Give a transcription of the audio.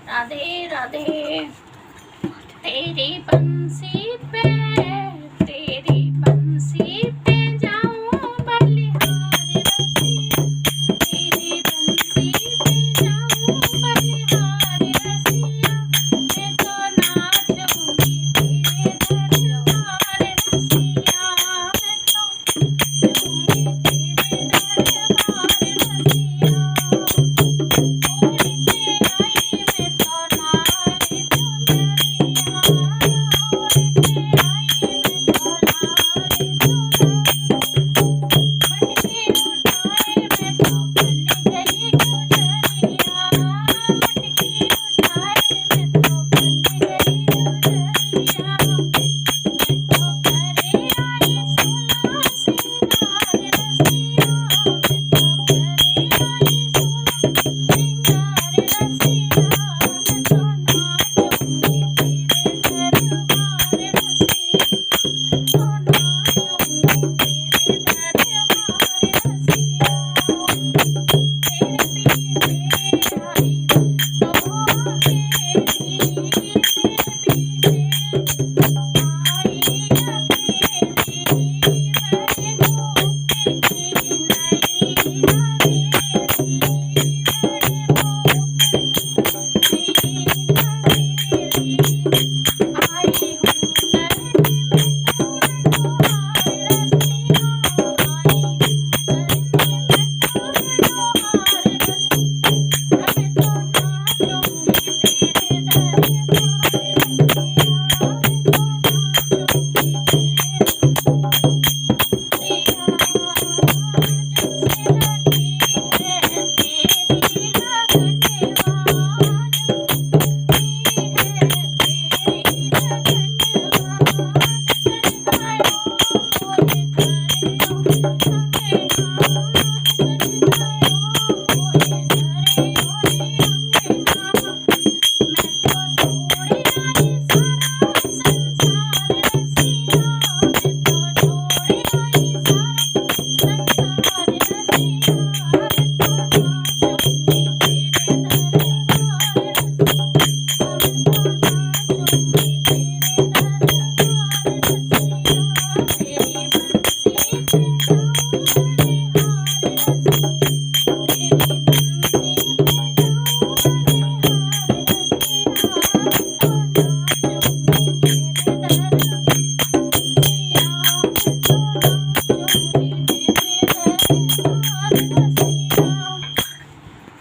राधे राधे। तेरी बंसी पे, तेरी बंसी पे जाऊं बलिहार रसिया, तेरी बंसी पे जाऊं बलिहार रसिया, मैं तो नाचूंगी तेरे दरबार रसिया, मैं तो नाचूंगी तेरे दरबार रसिया। उड़ के आई मैं तो लाल चुनरिया, उड़ के आई मैं तो लाल चुनरिया, मटके उठाए मैं तो बन गई गुजरिया, मटके उठाए मैं तो बन गई गुजरिया, मैं तो करे आई सोलह सिंगार रसिया, मैं तो करे आई सोलह सिंगार रसिया, मैं तो नाचूंगी तेरे दरबार रसिया, तो नाचूंगी तेरे दरबार रसिया। तेरे पीछे आई तो अकेली, तेरे पीछे आई अकेली, मैंने भूखे की नहीं हवेली, मैंने भूखे